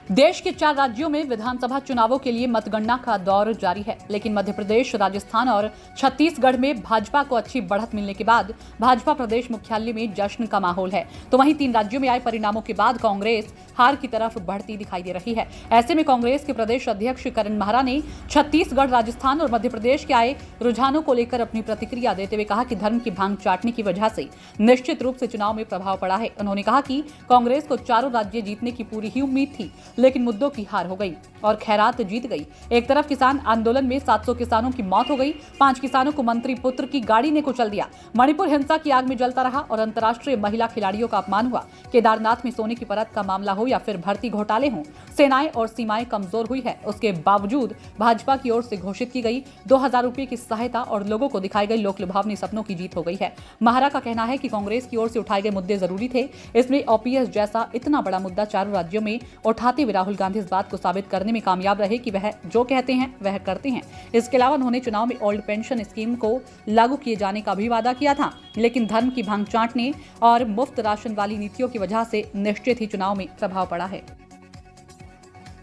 देश के 4 राज्यों में विधानसभा चुनावों के लिए मतगणना का दौर जारी है, लेकिन मध्य प्रदेश, राजस्थान और छत्तीसगढ़ में भाजपा को अच्छी बढ़त मिलने के बाद भाजपा प्रदेश मुख्यालय में जश्न का माहौल है। तो वहीं 3 राज्यों में आए परिणामों के बाद कांग्रेस हार की तरफ बढ़ती दिखाई दे रही है। ऐसे में कांग्रेस के प्रदेश अध्यक्ष करण माहरा ने छत्तीसगढ़, राजस्थान और मध्य प्रदेश के आए रुझानों को लेकर अपनी प्रतिक्रिया देते हुए कहा कि धर्म की भांग चाटने की वजह से निश्चित रूप से चुनाव में प्रभाव पड़ा है। उन्होंने कहा कि कांग्रेस को चारों राज्य जीतने की पूरी ही उम्मीद थी, लेकिन मुद्दों की हार हो गई और खैरात जीत गई। एक तरफ किसान आंदोलन में 700 किसानों की मौत हो गई, 5 किसानों को मंत्री पुत्र की गाड़ी ने कुचल दिया। मणिपुर हिंसा की आग में जलता रहा और अंतर्राष्ट्रीय महिला खिलाड़ियों का अपमान हुआ। केदारनाथ में सोने की परत का मामला हो या फिर भर्ती घोटाले हों, सेनाएं और सीमाएं कमजोर हुई है। उसके बावजूद भाजपा की ओर से घोषित की गई 2000 रुपये की सहायता और लोगों को दिखाई गई लोक लुभावनी सपनों की जीत हो गई है। माहरा का कहना है कि कांग्रेस की ओर से उठाए गए मुद्दे जरूरी थे, इसमें ओपीएस जैसा इतना बड़ा मुद्दा चारों राज्यों में उठाते हुए राहुल गांधी इस बात को साबित करने में कामयाब रहे कि वह जो कहते हैं वह करते हैं। इसके अलावा उन्होंने चुनाव में ओल्ड पेंशन स्कीम को लागू किए जाने का भी वादा किया था, लेकिन धर्म की भांग चाटने और मुफ्त राशन वाली नीतियों की वजह से निश्चित ही चुनाव में प्रभाव पड़ा है।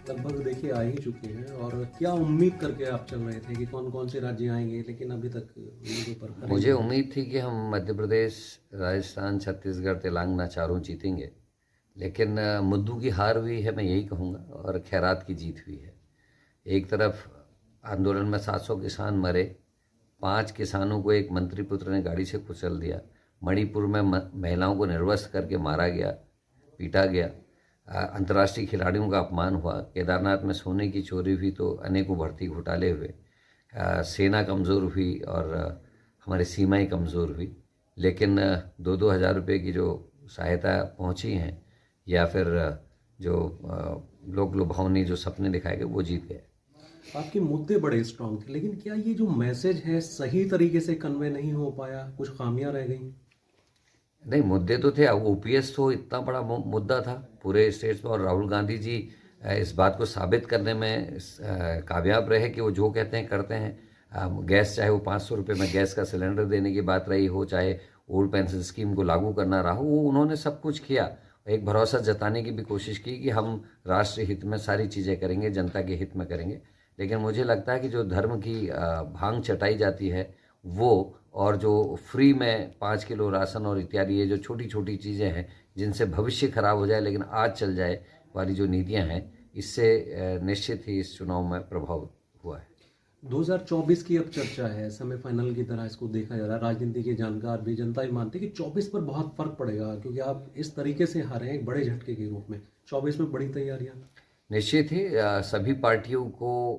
लगभग देखिए आ ही चुके हैं, और क्या उम्मीद करके आप चल रहे थे कि कौन कौन से राज्य आएंगे, लेकिन अभी तक उनके ऊपर मुझे उम्मीद थी कि हम मध्य प्रदेश, राजस्थान, छत्तीसगढ़, तेलंगाना चारों जीतेंगे, लेकिन मुद्दों की हार हुई है, मैं यही कहूँगा, और खैरात की जीत हुई है। एक तरफ आंदोलन में 700 किसान मरे, 5 किसानों को एक मंत्री पुत्र ने गाड़ी से कुचल दिया। मणिपुर में महिलाओं को निर्वस्त्र करके मारा गया, पीटा गया। अंतर्राष्ट्रीय खिलाड़ियों का अपमान हुआ। केदारनाथ में सोने की चोरी हुई तो अनेकों भर्ती घोटाले हुए। सेना कमज़ोर हुई और हमारी सीमाएं कमज़ोर हुई, लेकिन 2-2 हज़ार रुपये की जो सहायता पहुंची हैं या फिर जो लोक लुभावनी जो सपने दिखाए गए वो जीत गए। आपके मुद्दे बड़े स्ट्रांग थे, लेकिन क्या ये जो मैसेज है सही तरीके से कन्वे नहीं हो पाया, कुछ खामियां रह गई? नहीं, मुद्दे तो थे। ओपीएस तो इतना बड़ा मुद्दा था पूरे स्टेट्स में, और राहुल गांधी जी इस बात को साबित करने में कामयाब रहे कि वो जो कहते हैं करते हैं। गैस, चाहे वो 500 रुपये में गैस का सिलेंडर देने की बात रही हो, चाहे ओल्ड पेंशन स्कीम को लागू करना रहा हो, वो उन्होंने सब कुछ किया। एक भरोसा जताने की भी कोशिश की कि हम राष्ट्र हित में सारी चीज़ें करेंगे, जनता के हित में करेंगे। लेकिन मुझे लगता है कि जो धर्म की भांग चटाई जाती है वो, और जो फ्री में 5 किलो राशन और इत्यादि, ये जो छोटी छोटी चीज़ें हैं जिनसे भविष्य खराब हो जाए लेकिन आज चल जाए वाली जो नीतियां हैं, इससे निश्चित ही इस चुनाव में प्रभाव हुआ है। 2024 की अब चर्चा है, सेमीफाइनल की तरह इसको देखा जा रहा है। राजनीति के जानकार भी, जनता भी मानते हैं कि 24 पर बहुत फर्क पड़ेगा, क्योंकि आप इस तरीके से हारे हैं एक बड़े झटके के रूप में। 24 में बड़ी तैयारियां निश्चित ही सभी पार्टियों को